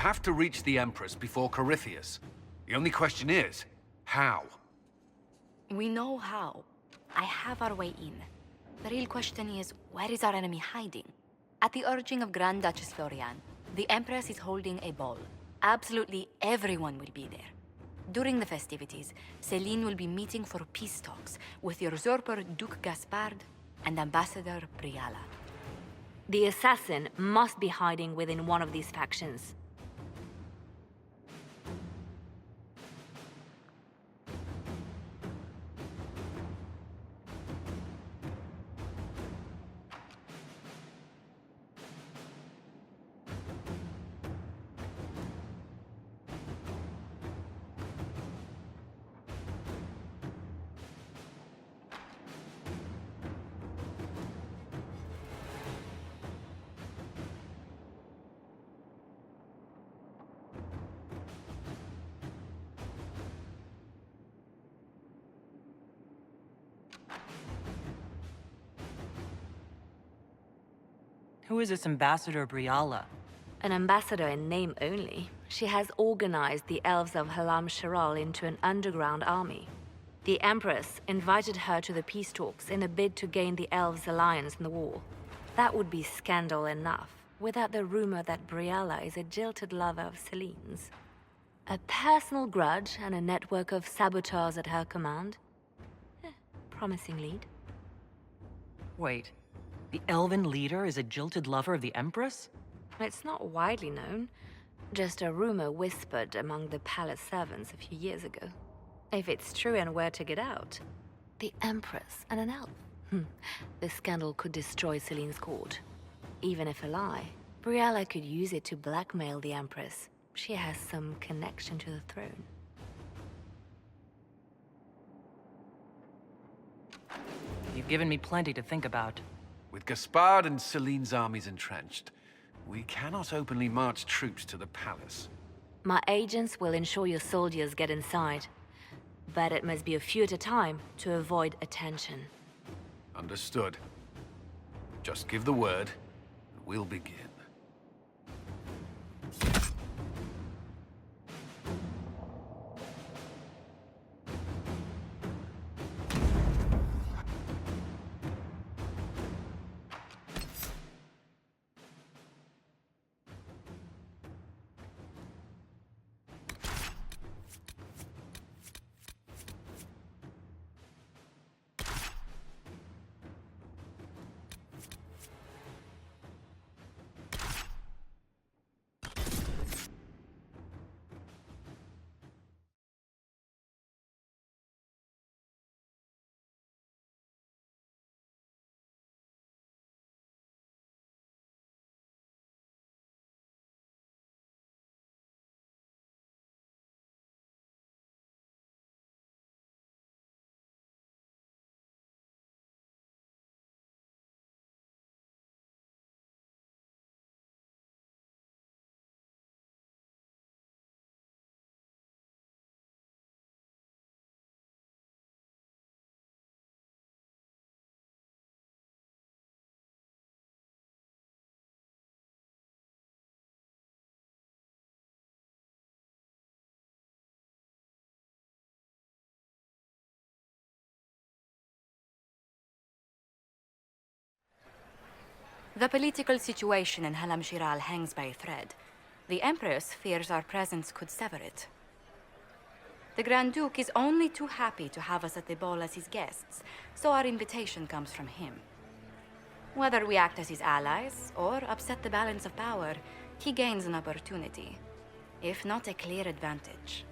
have to reach the Empress before Corypheus. The only question is, how? We know how. I have our way in. The real question is, where is our enemy hiding? At the urging of Grand Duchess Florian, the Empress is holding a ball. Absolutely everyone will be there. During the festivities, Celine will be meeting for peace talks with the usurper Duke Gaspard and Ambassador Briala. The assassin must be hiding within one of these factions. Who is this Ambassador Briala? An ambassador in name only. She has organized the elves of Halam Shiral into an underground army. The Empress invited her to the peace talks in a bid to gain the elves' alliance in the war. That would be scandal enough, without the rumor that Briala is a jilted lover of Celine's. A personal grudge and a network of saboteurs at her command. Promising lead. Wait, the elven leader is a jilted lover of the Empress? It's not widely known. Just a rumor whispered among the palace servants a few years ago. If it's true and were to get out, the Empress and an elf. The scandal could destroy Celine's court. Even if a lie, Briala could use it to blackmail the Empress. She has some connection to the throne. You've given me plenty to think about. With Gaspard and Celine's armies entrenched, we cannot openly march troops to the palace. My agents will ensure your soldiers get inside. But it must be a few at a time to avoid attention. Understood. Just give the word, and we'll begin. The political situation in Halam Shiral hangs by a thread. The Empress fears our presence could sever it. The Grand Duke is only too happy to have us at the ball as his guests, so our invitation comes from him. Whether we act as his allies or upset the balance of power, he gains an opportunity, if not a clear advantage.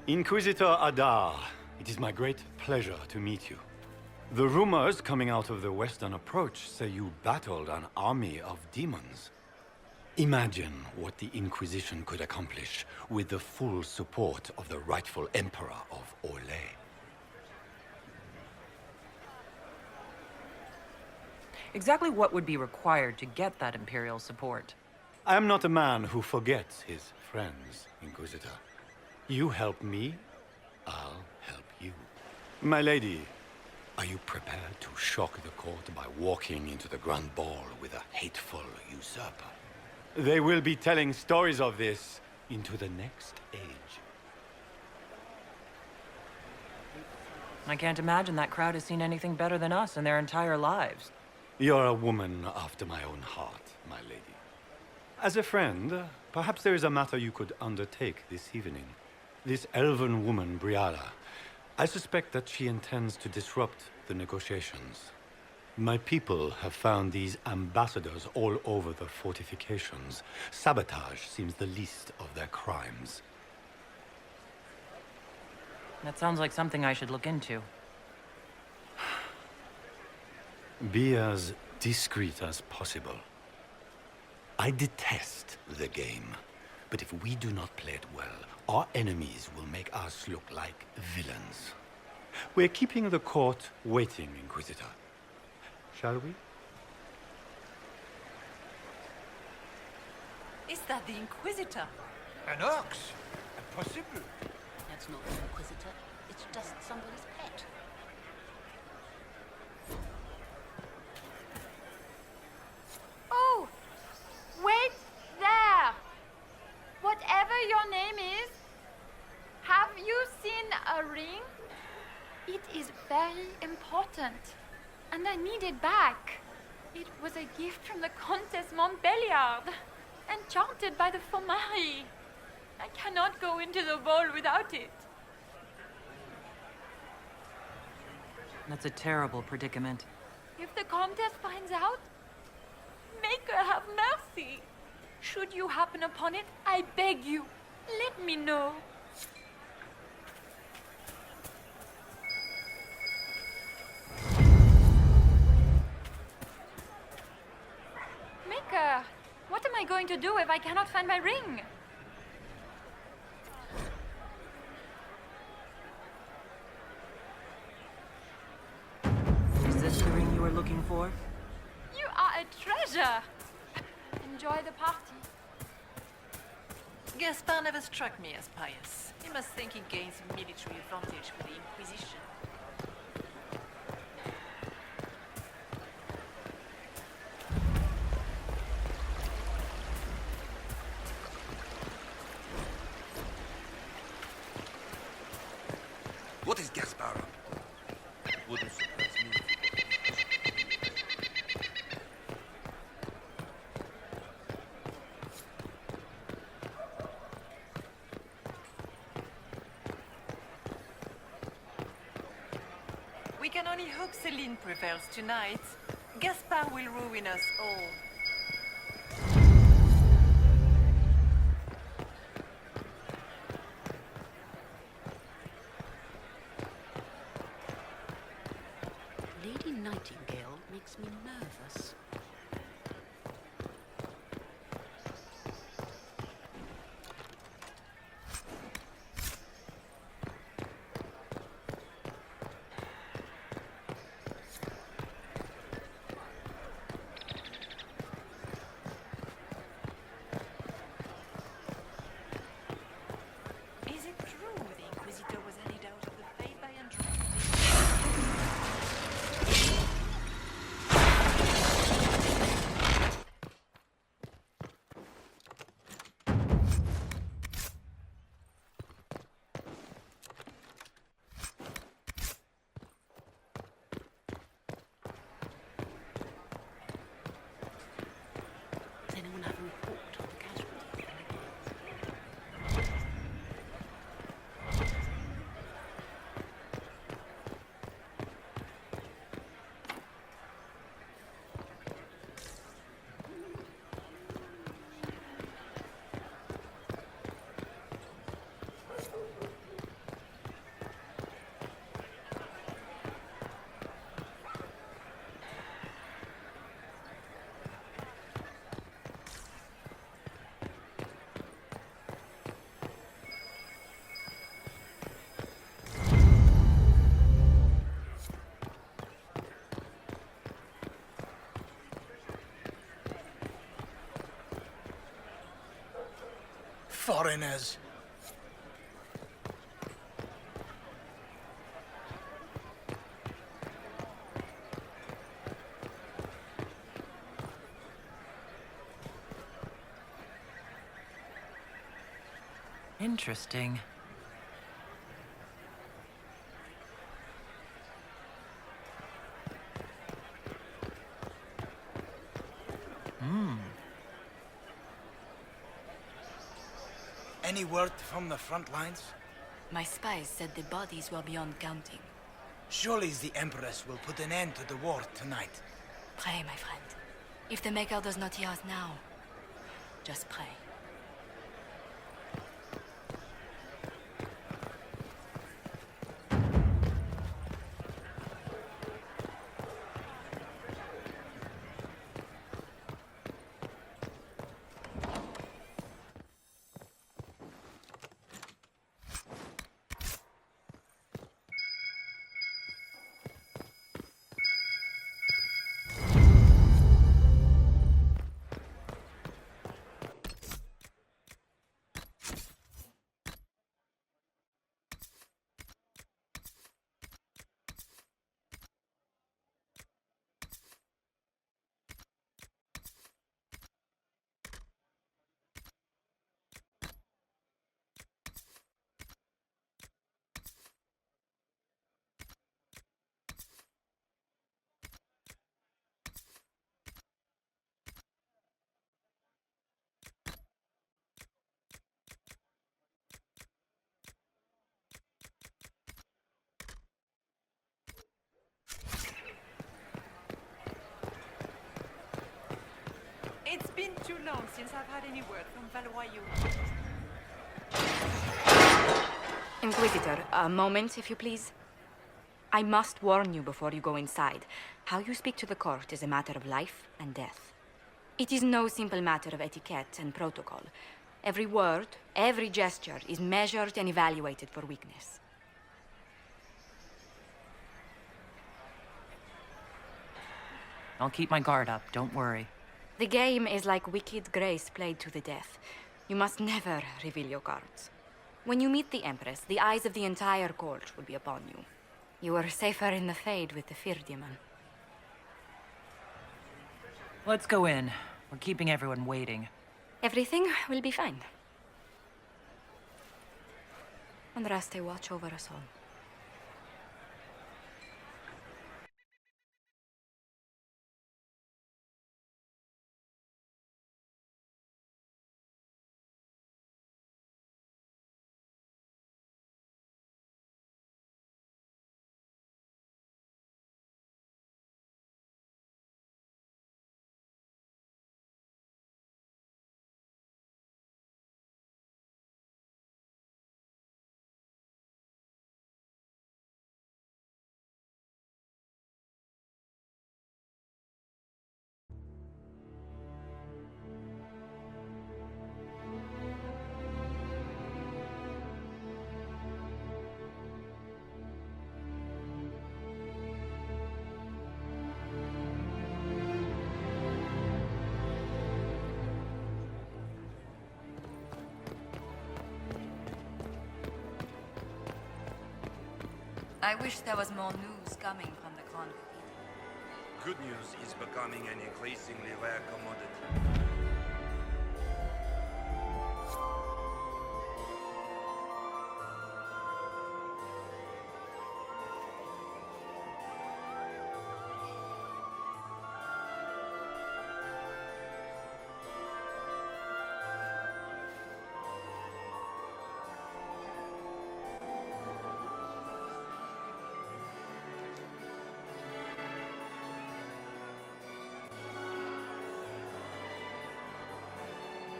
Inquisitor Adar, it is my great pleasure to meet you. The rumors coming out of the Western Approach say you battled an army of demons. Imagine what the Inquisition could accomplish with the full support of the rightful Emperor of Orlais. Exactly what would be required to get that Imperial support? I am not a man who forgets his friends, Inquisitor. You help me, I'll help you. My lady, Are you prepared to shock the court by walking into the Grand Ball with a hateful usurper? They will be telling stories of this into the next age. I can't imagine that crowd has seen anything better than us in their entire lives. You're a woman after my own heart, my lady. As a friend, perhaps there is a matter you could undertake this evening. This elven woman, Briala, I suspect that she intends to disrupt the negotiations. My people have found these ambassadors all over the fortifications. Sabotage seems the least of their crimes. That sounds like something I should look into. Be as discreet as possible. I detest the game, but if we do not play it well, our enemies will make us look like villains. We're keeping the court waiting, Inquisitor. Shall we? Is that the Inquisitor? An ox? Impossible. That's not an Inquisitor. It's just somebody's pet. Oh! Wait there! Whatever your name is, have you seen a ring? It is very important, and I need it back. It was a gift from the Countess Montbelliard, enchanted by the Fomari. I cannot go into the ball without it. That's a terrible predicament. If the Countess finds out, make her have mercy. Should you happen upon it, I beg you, let me know. Maker, what am I going to do if I cannot find my ring? Is this the ring you were looking for? You are a treasure. Enjoy the party. Gaspard never struck me as pious. He must think he gains military advantage with the Inquisition. What is Gaspard up to? Wouldn't surprise me. We can only hope Celine prevails tonight. Gaspard will ruin us all. Lady Nightingale makes me nervous. Is it true the Inquisitor was any doubt of the faith I entrusted? Does anyone have a report on the casualties? Foreigners. Interesting. Any word from the front lines? My spies said the bodies were beyond counting. Surely the Empress will put an end to the war tonight. Pray, my friend. If the Maker does not hear us now, just pray. It's been too long since I've had any word from Valois. Inquisitor, a moment, if you please. I must warn you before you go inside. How you speak to the court is a matter of life and death. It is no simple matter of etiquette and protocol. Every word, every gesture is measured and evaluated for weakness. I'll keep my guard up, don't worry. The game is like Wicked Grace played to the death. You must never reveal your cards. When you meet the Empress, the eyes of the entire court will be upon you. You are safer in the Fade with the Fear Demon. Let's go in. We're keeping everyone waiting. Everything will be fine. Andraste, watch over us all. I wish there was more news coming from the Crown. Good news is becoming an increasingly rare commodity.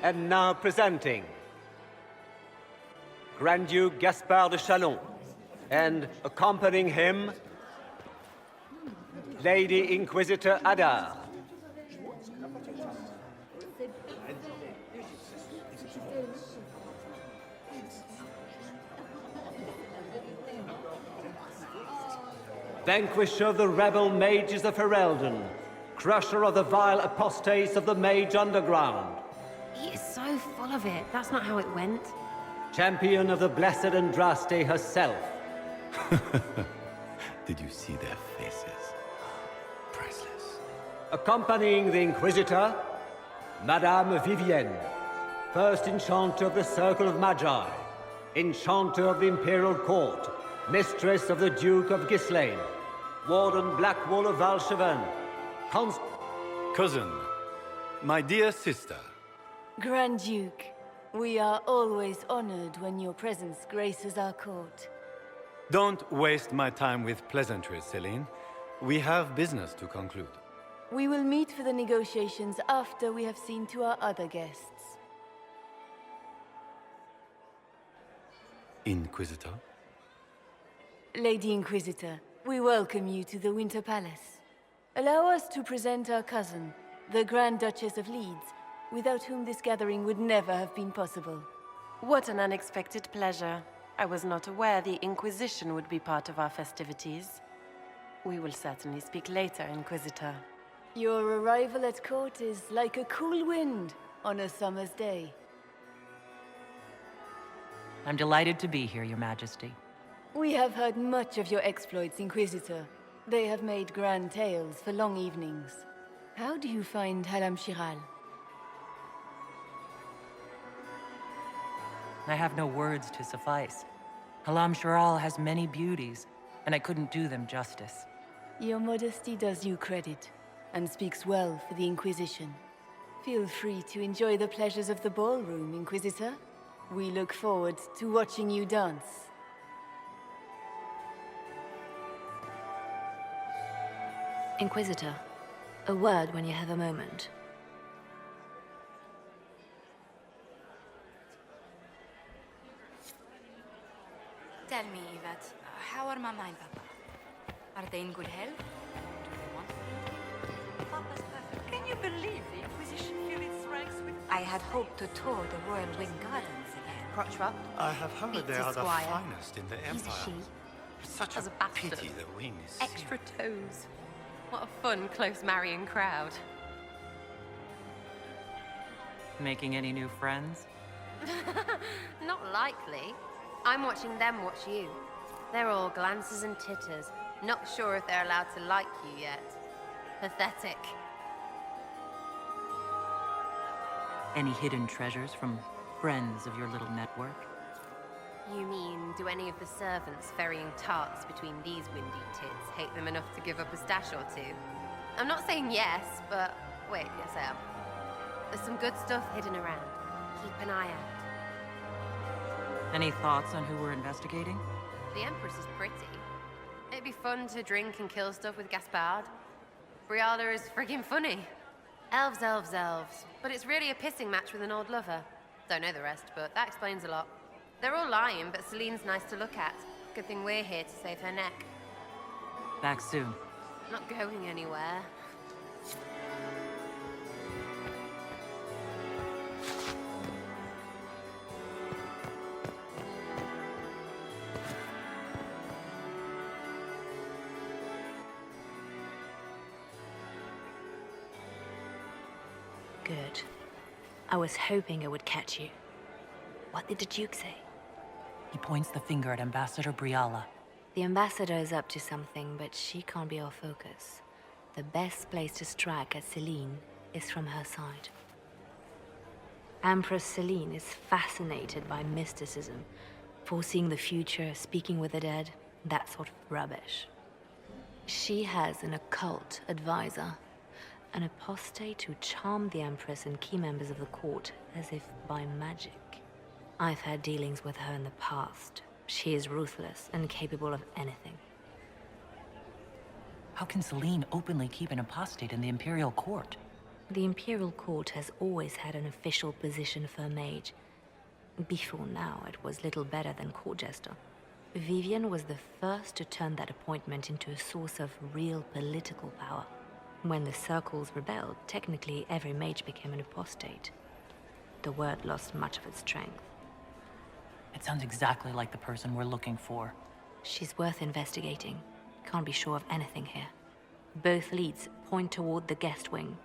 And now presenting Grand Duke Gaspard de Chalon, and accompanying him, Lady Inquisitor Adar. Vanquisher of the rebel mages of Ferelden, crusher of the vile apostates of the Mage Underground. He is so full of it. That's not how it went. Champion of the blessed Andraste herself. Did you see their faces? Priceless. Accompanying the Inquisitor, Madame Vivienne, first enchanter of the Circle of Magi. Enchanter of the Imperial Court, Mistress of the Duke of Ghislaine, Warden Blackwall of Valcheven, Cousin, my dear sister. Grand Duke, we are always honored when your presence graces our court. Don't waste my time with pleasantries, Celine. We have business to conclude. We will meet for the negotiations after we have seen to our other guests. Inquisitor? Lady Inquisitor, we welcome you to the Winter Palace. Allow us to present our cousin, the Grand Duchess of Leeds, without whom this gathering would never have been possible. What an unexpected pleasure. I was not aware the Inquisition would be part of our festivities. We will certainly speak later, Inquisitor. Your arrival at court is like a cool wind on a summer's day. I'm delighted to be here, Your Majesty. We have heard much of your exploits, Inquisitor. They have made grand tales for long evenings. How do you find Halam Shiral? I have no words to suffice. Halam Shiral has many beauties, and I couldn't do them justice. Your modesty does you credit, and speaks well for the Inquisition. Feel free to enjoy the pleasures of the ballroom, Inquisitor. We look forward to watching you dance. Inquisitor, a word when you have a moment. Tell me, Yvette, how are Mama and Papa? Are they in good health? Do they want food? Papa's perfect. Can you believe the Inquisition filled its ranks with... I had hoped to tour the Royal Wing Gardens again. Crotchrup. I have heard they are the Squire. finest in the Empire. He's a she. It's such As a a bastard. pity the wing is Extra toes. What a fun, close marrying crowd. Making any new friends? Not likely. I'm watching them watch you. They're all glances and titters. Not sure if they're allowed to like you yet. Pathetic. Any hidden treasures from friends of your little network? You mean, do any of the servants ferrying tarts between these windy tits hate them enough to give up a stash or two? I'm not saying yes, but wait, yes I am. There's some good stuff hidden around. Keep an eye out. Any thoughts on who we're investigating? The Empress is pretty. It'd be fun to drink and kill stuff with Gaspard. Briala is friggin' funny. Elves, elves, elves. But it's really a pissing match with an old lover. Don't know the rest, but that explains a lot. They're all lying, but Celine's nice to look at. Good thing we're here to save her neck. Back soon. Not going anywhere. Good. I was hoping I would catch you. What did the Duke say? He points the finger at Ambassador Briala. The ambassador is up to something, but she can't be our focus. The best place to strike at Celine is from her side. Empress Celine is fascinated by mysticism, foreseeing the future, speaking with the dead, that sort of rubbish. She has an occult advisor, an apostate who charmed the Empress and key members of the court as if by magic. I've had dealings with her in the past. She is ruthless and capable of anything. How can Celine openly keep an apostate in the Imperial Court? The Imperial Court has always had an official position for a mage. Before now, it was little better than court jester. Vivian was the first to turn that appointment into a source of real political power. When the circles rebelled, technically every mage became an apostate. The word lost much of its strength. It sounds exactly like the person we're looking for. She's worth investigating. Can't be sure of anything here. Both leads point toward the guest wing.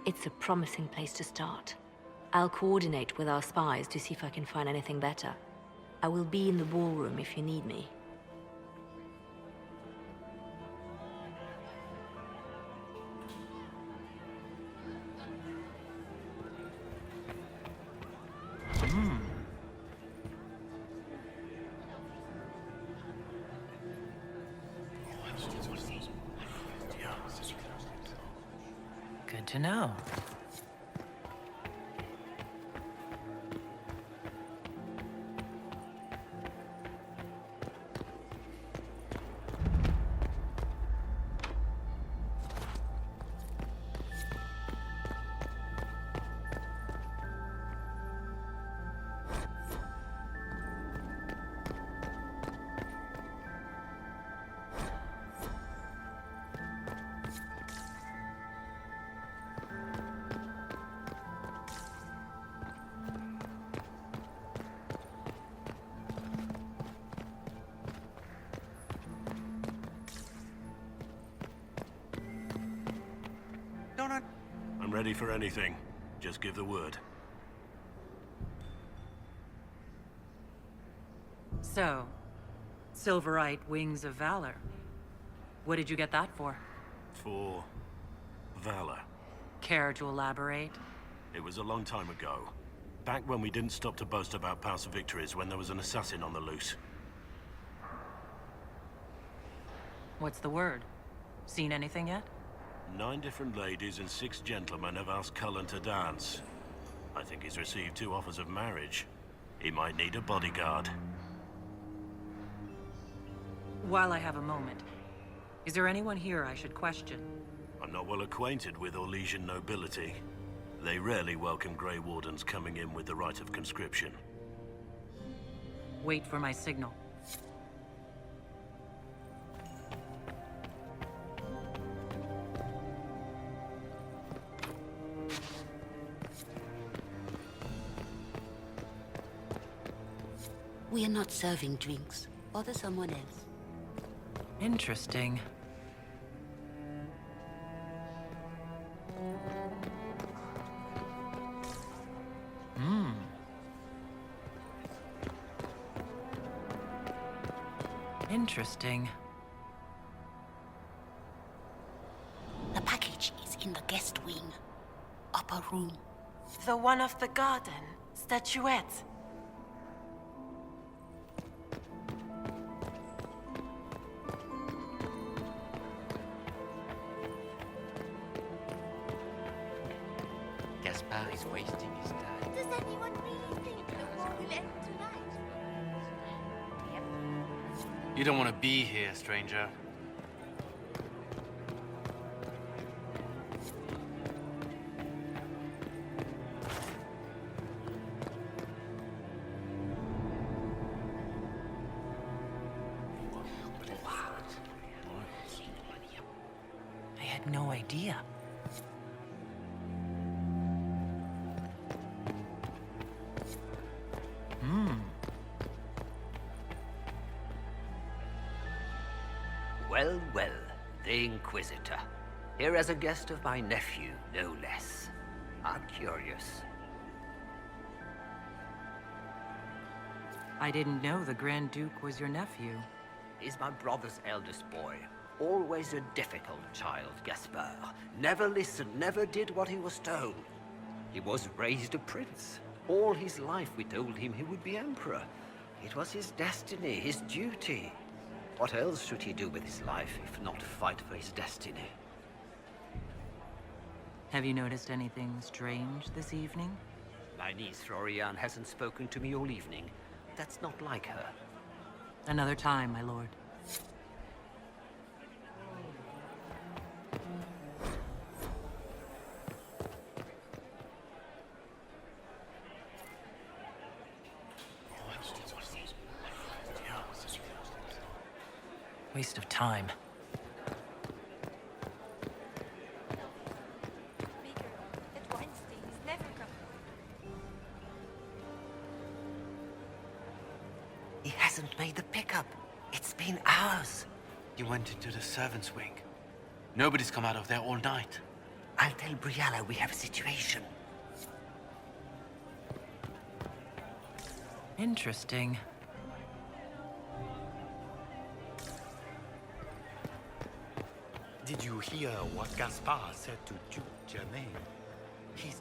It's a promising place to start. I'll coordinate with our spies to see if I can find anything better. I will be in the ballroom if you need me. Good to know. I'm ready for anything. Just give the word. So, Silverite Wings of Valor. What did you get that for? For valor. Care to elaborate? It was a long time ago. Back when we didn't stop to boast about past victories when there was an assassin on the loose. What's the word? Seen anything yet? 9 different ladies and 6 gentlemen have asked Cullen to dance. I think he's received 2 offers of marriage. He might need a bodyguard. While I have a moment, is there anyone here I should question? I'm not well acquainted with Orlesian nobility. They rarely welcome Grey Wardens coming in with the right of conscription. Wait for my signal. We are not serving drinks. Bother someone else. Interesting. Interesting. The package is in the guest wing. Upper room. The one of the garden. Statuette. Gaspard is wasting his time. Does anyone really think the war will end tonight? You don't want to be here, stranger. I had no idea. Well, well, the Inquisitor. Here as a guest of my nephew, no less. I'm curious. I didn't know the Grand Duke was your nephew. He's my brother's eldest boy. Always a difficult child, Gaspard. Never listened, never did what he was told. He was raised a prince. All his life we told him he would be emperor. It was his destiny, his duty. What else should he do with his life if not fight for his destiny? Have you noticed anything strange this evening? My niece Florian hasn't spoken to me all evening. That's not like her. Another time, my lord. Waste of time. He hasn't made the pickup. It's been hours. You went into the servants' wing. Nobody's come out of there all night. I'll tell Briella we have a situation. Interesting. Did you hear what Gaspard said to Duke Germain? He's...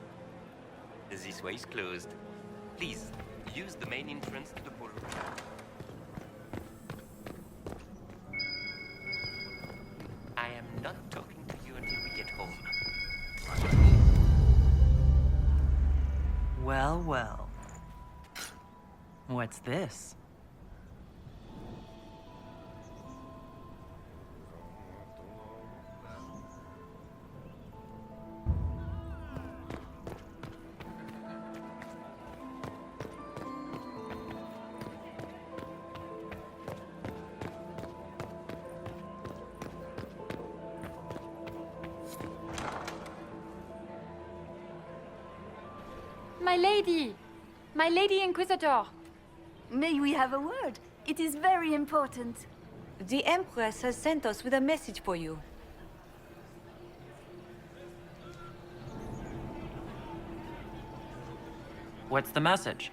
This way is closed. Please, use the main entrance to the ballroom. Well, well. What's this? My lady! My lady Inquisitor! May we have a word? It is very important. The Empress has sent us with a message for you. What's the message?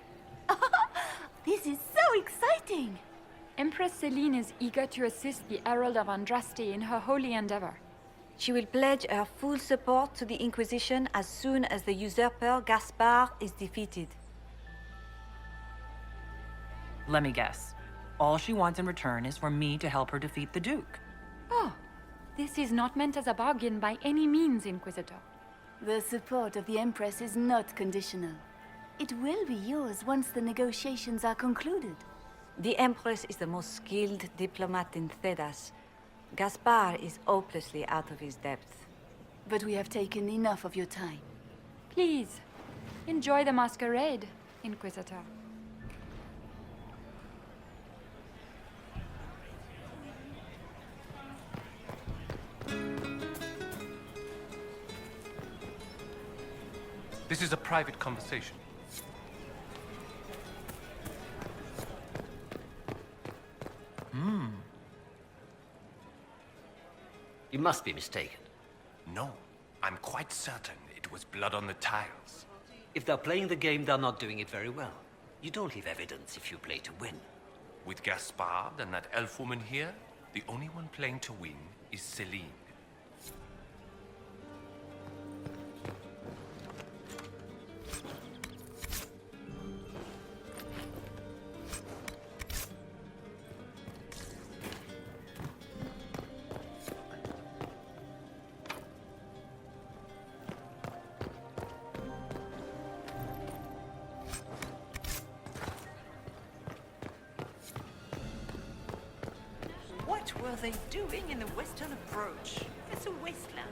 This is so exciting! Empress Celine is eager to assist the Herald of Andraste in her holy endeavor. She will pledge her full support to the Inquisition as soon as the usurper Gaspard is defeated. Let me guess. All she wants in return is for me to help her defeat the Duke. Oh, this is not meant as a bargain by any means, Inquisitor. The support of the Empress is not conditional. It will be yours once the negotiations are concluded. The Empress is the most skilled diplomat in Thedas. Gaspard is hopelessly out of his depth. But we have taken enough of your time. Please, enjoy the masquerade, Inquisitor. This is a private conversation. You must be mistaken. No, I'm quite certain it was blood on the tiles. If they're playing the game, they're not doing it very well. You don't leave evidence if you play to win. With Gaspard and that elf woman here, the only one playing to win is Celine. What were they doing in the western approach? It's a wasteland.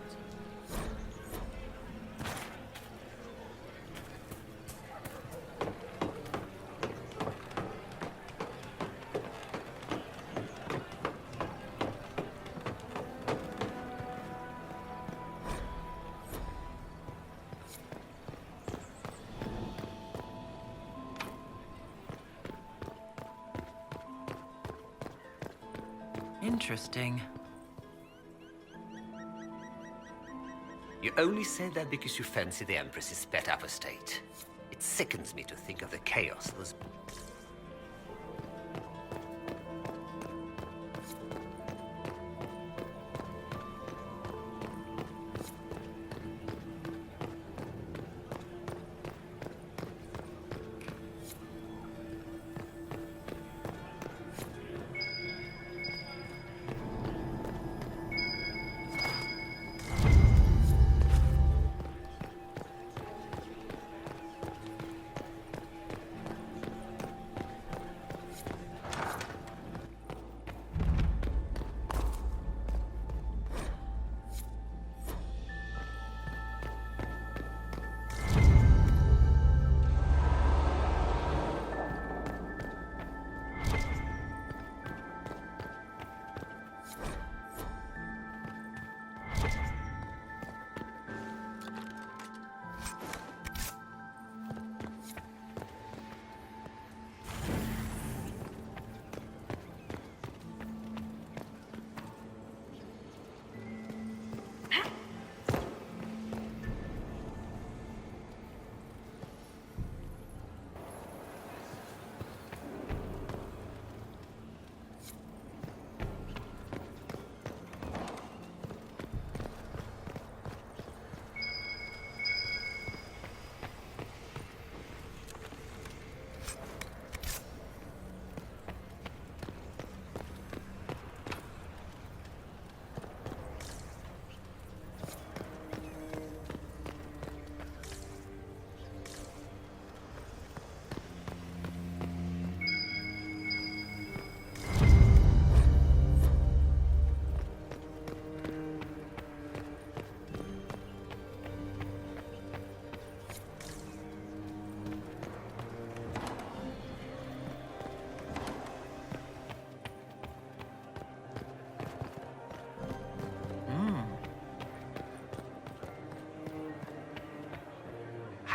Interesting. You only say that because you fancy the Empress's pet apostate. It sickens me to think of the chaos those...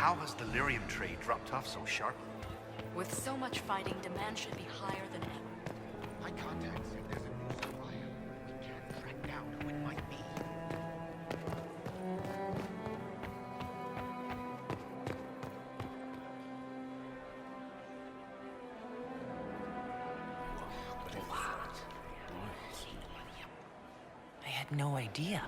How has the lyrium trade dropped off so sharply? With so much fighting, demand should be higher than ever. My contacts say there's a new supplier. We can't track down who it might be. I had no idea.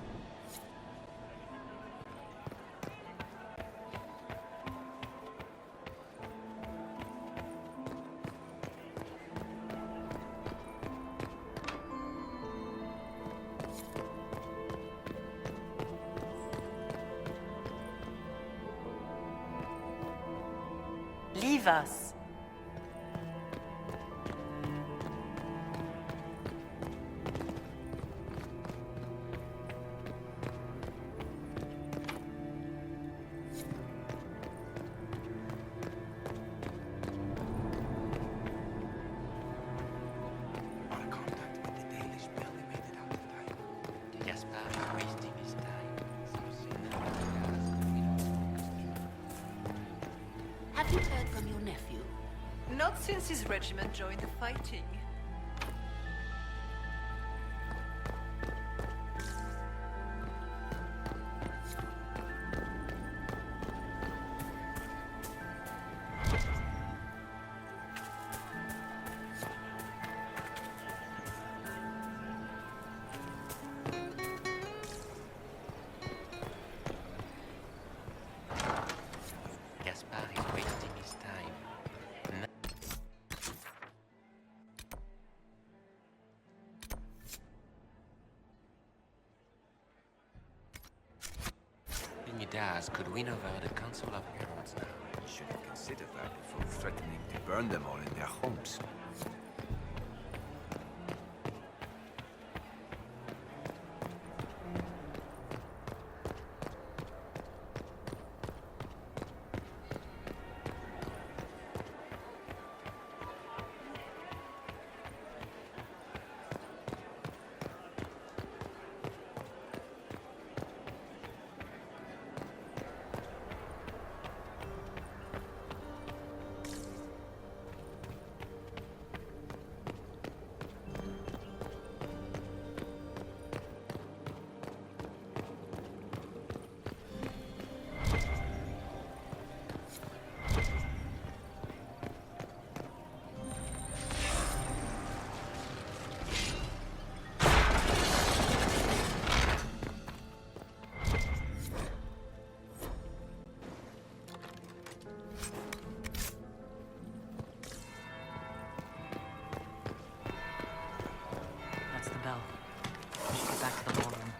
Leave us. Gaspard is wasting his time. Have you heard from your nephew? Not since his regiment joined the fighting. Gaspard is wasting his time. Unidas could win over the Council of Heralds now. You should have considered that before threatening to burn them all in their homes. That's the bell. Let's get back to the ballroom.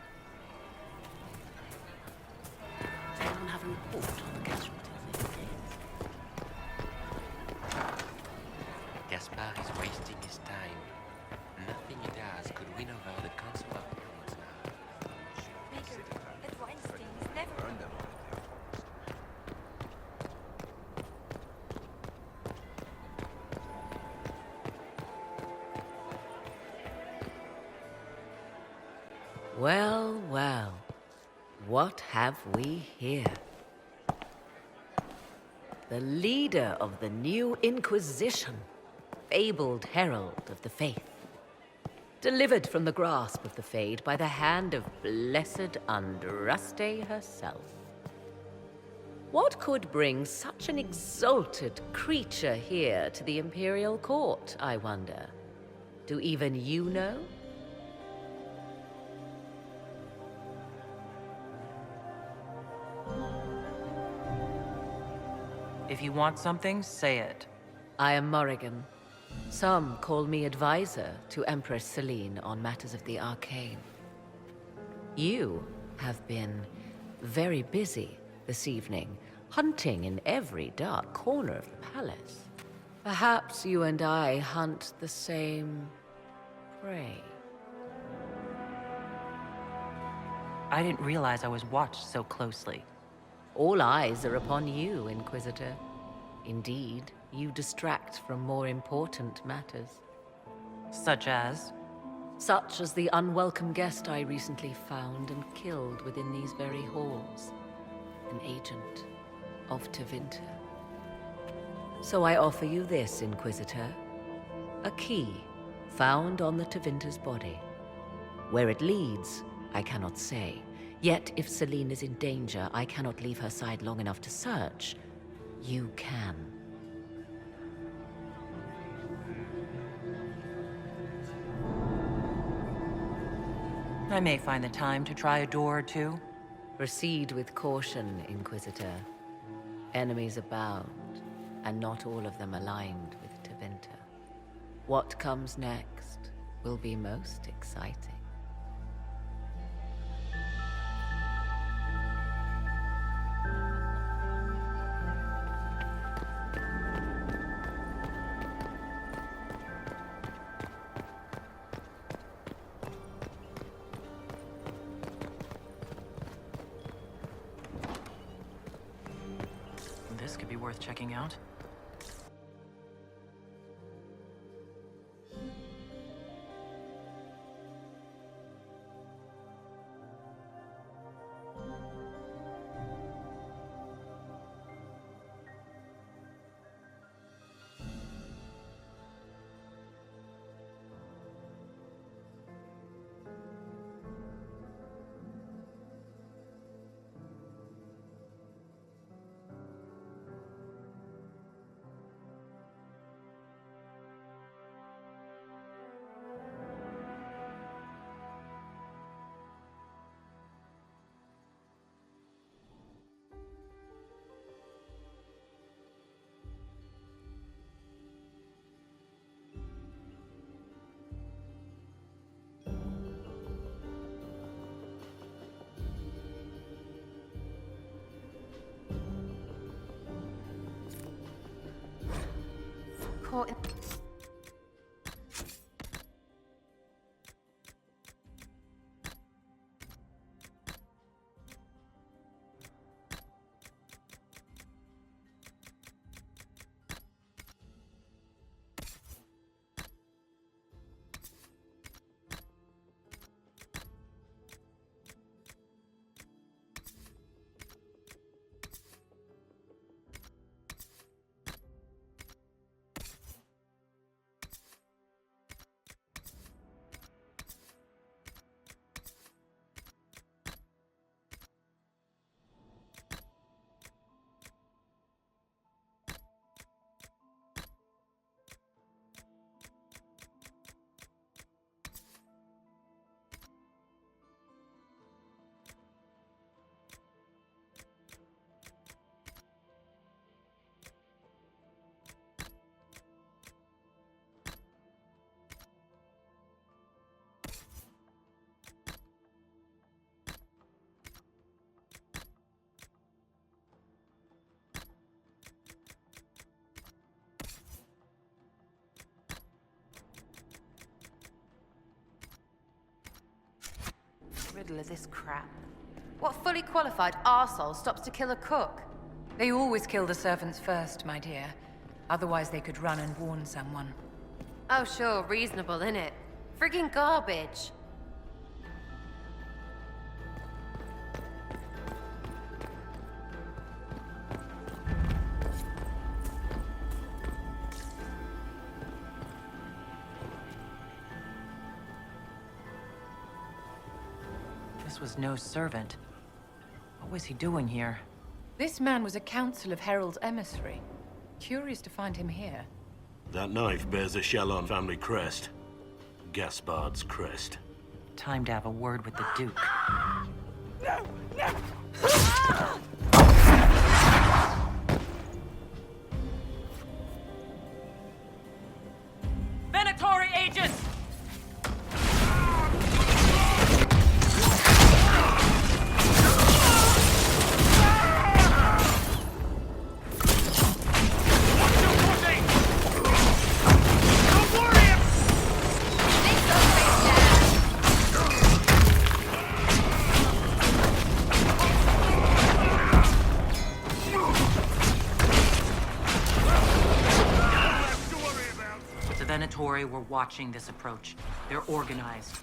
Does anyone have a report on the casualties these days? Gaspard is wasting his time. Nothing he does could win over the Council of Heralds now. Burn them all in their homes. Well, well. What have we here? The leader of the new Inquisition, fabled herald of the faith. Delivered from the grasp of the Fade by the hand of blessed Andraste herself. What could bring such an exalted creature here to the Imperial Court, I wonder? Do even you know? If you want something, say it. I am Morrigan. Some call me advisor to Empress Celine on matters of the arcane. You have been very busy this evening, hunting in every dark corner of the palace. Perhaps you and I hunt the same prey. I didn't realize I was watched so closely. All eyes are upon you, Inquisitor. Indeed, you distract from more important matters. Such as? Such as the unwelcome guest I recently found and killed within these very halls. An agent. of Tevinter. So I offer you this, Inquisitor. A key found on the Tevinter's body. Where it leads, I cannot say. Yet, if Celine is in danger, I cannot leave her side long enough to search. You can. I may find the time to try a door or two. Proceed with caution, Inquisitor. Enemies abound, and not all of them aligned with Tevinter. What comes next will be most exciting. This could be worth checking out. Caught in... Riddle of this crap. What fully qualified arsehole stops to kill a cook? They always kill the servants first, my dear. Otherwise they could run and warn someone. Oh sure, reasonable, innit? Friggin' garbage. This was no servant. What was he doing here? This man was a Council of Herald's emissary. Curious to find him here. That knife bears a Shallon family crest. Gaspard's crest. Time to have a word with the Duke. Venatori agents! Venatori were watching this approach. They're organized.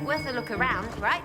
Worth a look around, right?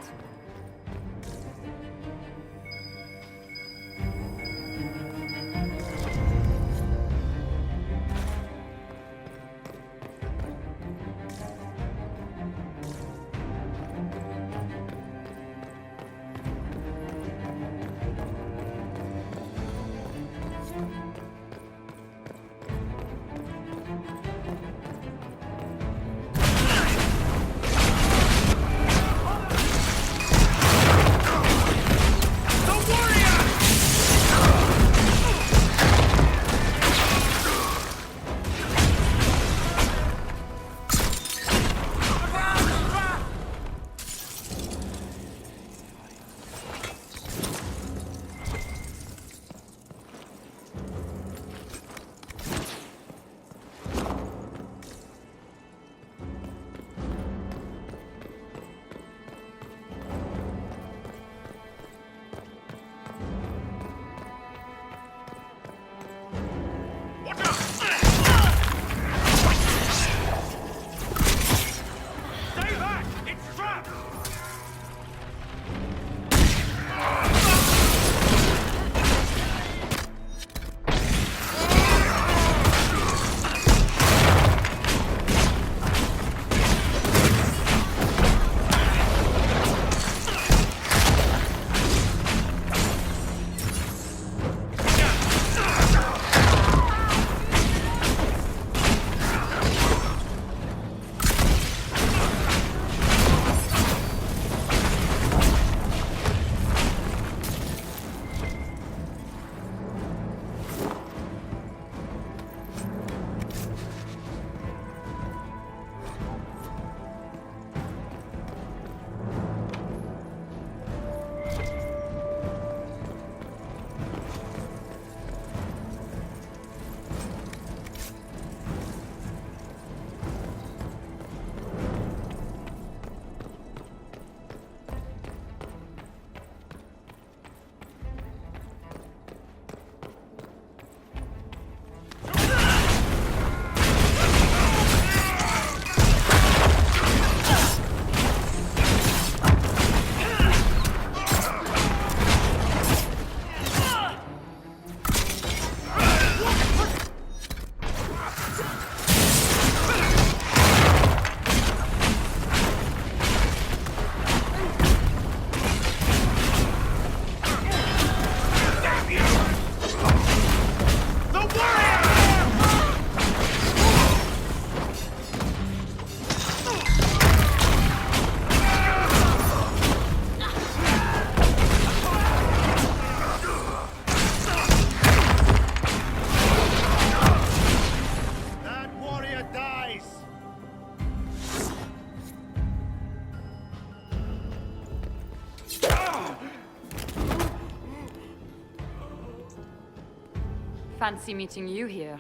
Fancy meeting you here.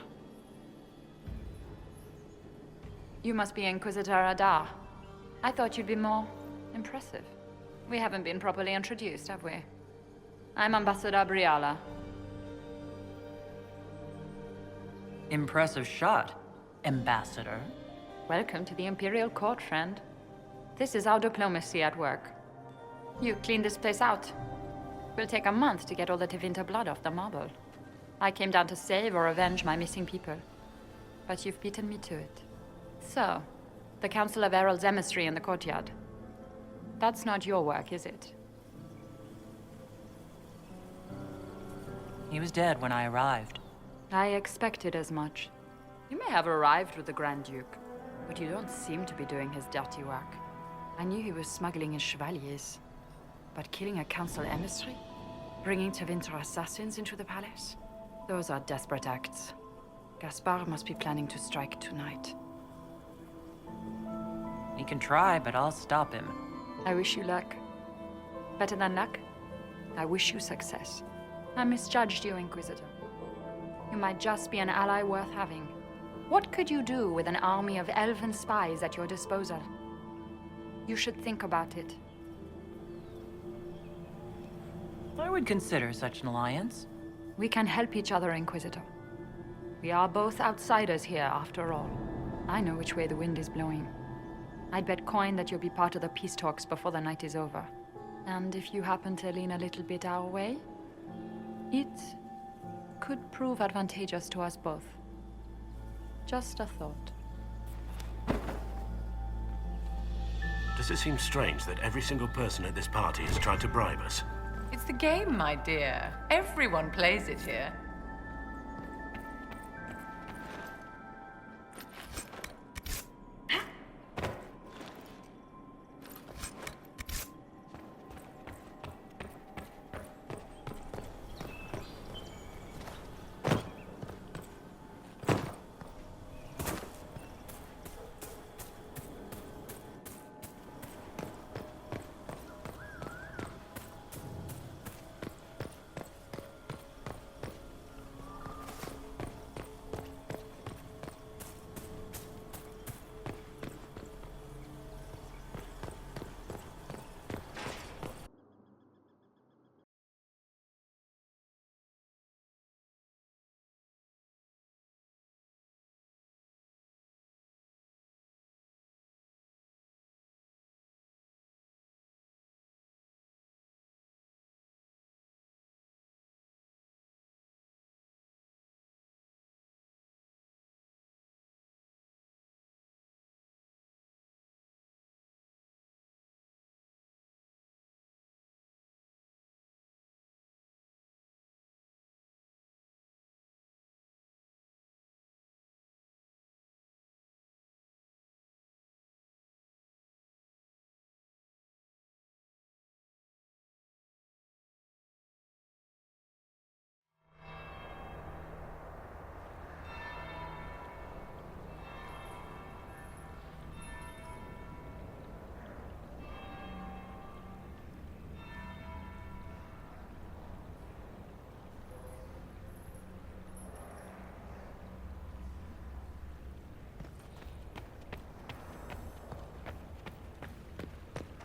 You must be Inquisitor Adar. I thought you'd be more impressive. We haven't been properly introduced, have we? I'm Ambassador Briala. Impressive shot, Ambassador. Welcome to the Imperial Court, friend. This is our diplomacy at work. You clean this place out. Will take a month to get all the Tevinter blood off the marble. I came down to save or avenge my missing people. But you've beaten me to it. So, the Council of Herald's emissary in the courtyard. That's not your work, is it? He was dead when I arrived. I expected as much. You may have arrived with the Grand Duke, but you don't seem to be doing his dirty work. I knew he was smuggling his chevaliers. But killing a council emissary? Bringing Tevinter assassins into the palace? Those are desperate acts. Gaspard must be planning to strike tonight. He can try, but I'll stop him. I wish you luck. Better than luck, I wish you success. I misjudged you, Inquisitor. You might just be an ally worth having. What could you do with an army of elven spies at your disposal? You should think about it. I would consider such an alliance. We can help each other, Inquisitor. We are both outsiders here, after all. I know which way the wind is blowing. I'd bet coin that you'll be part of the peace talks before the night is over. And if you happen to lean a little bit our way, it could prove advantageous to us both. Just a thought. Does it seem strange that every single person at this party has tried to bribe us? It's the game, my dear. Everyone plays it here.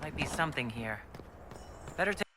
Might be something here. Better take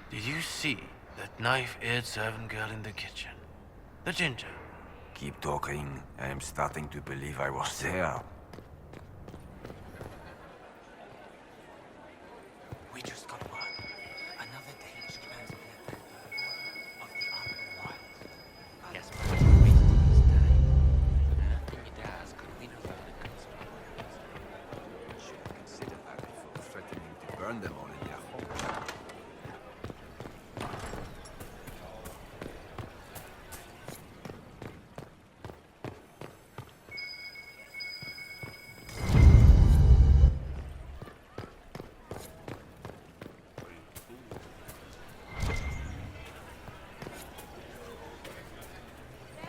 Did you see that knife-eared servant girl in the kitchen? The ginger? Keep talking. I am starting to believe I was there. We just got word. Another Danish clans of the Outer Wilds. Gaspar is wasting his time. Nothing he does could win over the constable. Should consider that before threatening to burn them all in their home.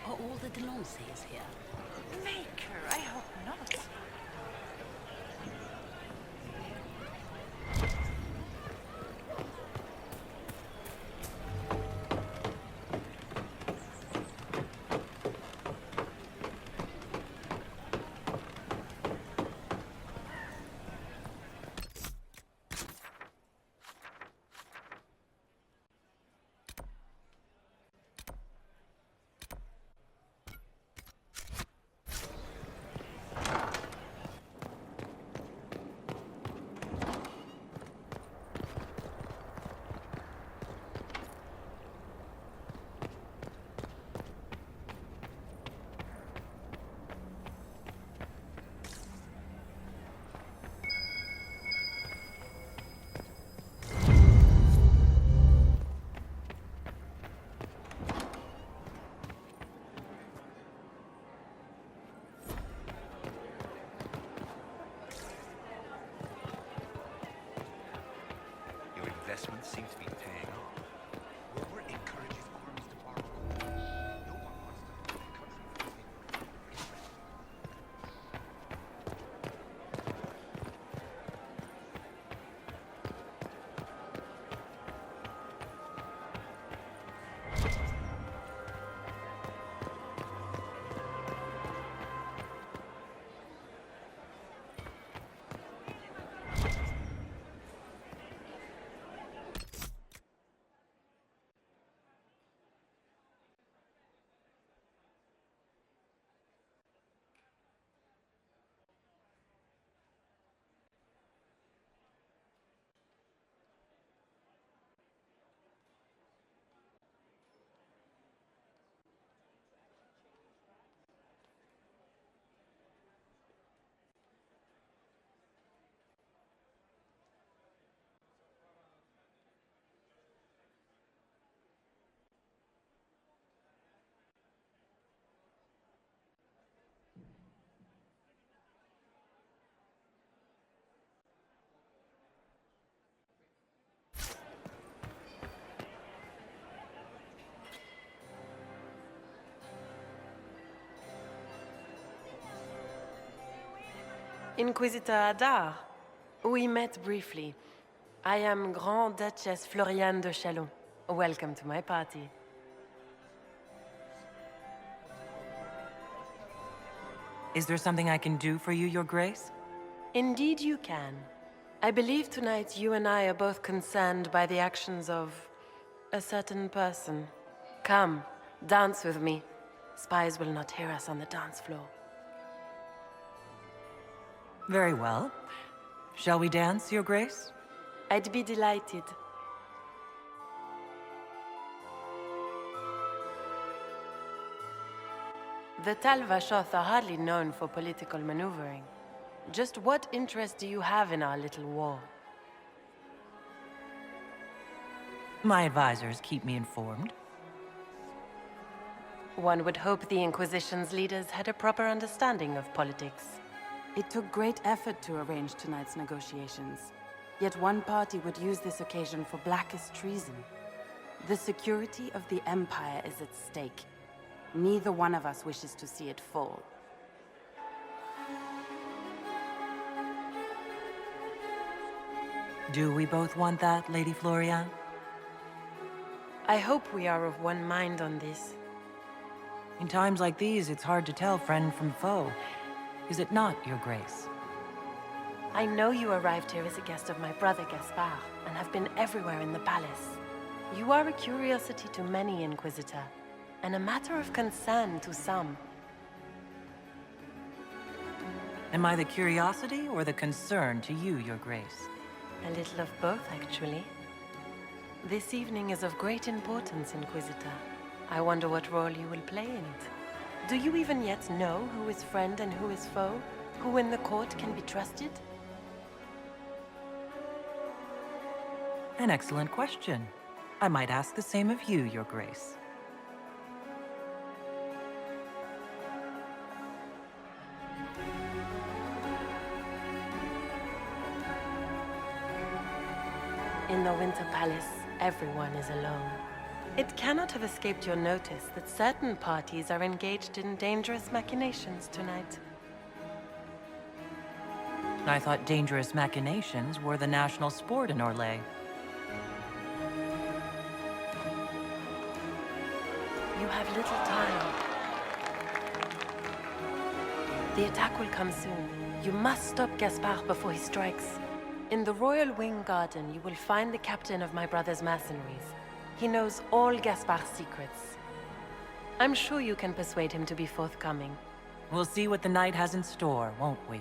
Are all the Delancey's here? Maker, I hope not. Your investment seems to be paying off. Rumor encourages armies to borrow gold. No one wants to lose their country for taking Inquisitor Adar. We met briefly. I am Grand Duchess Floriane de Chalon. Welcome to my party. Is there something I can do for you, Your Grace? Indeed you can. I believe tonight you and I are both concerned by the actions of a certain person. Come, dance with me. Spies will not hear us on the dance floor. Very well. Shall we dance, Your Grace? I'd be delighted. The Tal Vashoth are hardly known for political maneuvering. Just what interest do you have in our little war? My advisors keep me informed. One would hope the Inquisition's leaders had a proper understanding of politics. It took great effort to arrange tonight's negotiations. Yet one party would use this occasion for blackest treason. The security of the Empire is at stake. Neither one of us wishes to see it fall. Do we both want that, Lady Florian? I hope we are of one mind on this. In times like these, it's hard to tell friend from foe. Is it not, Your Grace? I know you arrived here as a guest of my brother Gaspard, and have been everywhere in the palace. You are a curiosity to many, Inquisitor, and a matter of concern to some. Am I the curiosity or the concern to you, Your Grace? A little of both, actually. This evening is of great importance, Inquisitor. I wonder what role you will play in it. Do you even yet know who is friend and who is foe? Who in the court can be trusted? An excellent question. I might ask the same of you, Your Grace. In the Winter Palace, everyone is alone. It cannot have escaped your notice that certain parties are engaged in dangerous machinations tonight. I thought dangerous machinations were the national sport in Orlais. You have little time. The attack will come soon. You must stop Gaspard before he strikes. In the Royal Wing Garden, you will find the captain of my brother's mercenaries. He knows all Gaspard's secrets. I'm sure you can persuade him to be forthcoming. We'll see what the night has in store, won't we?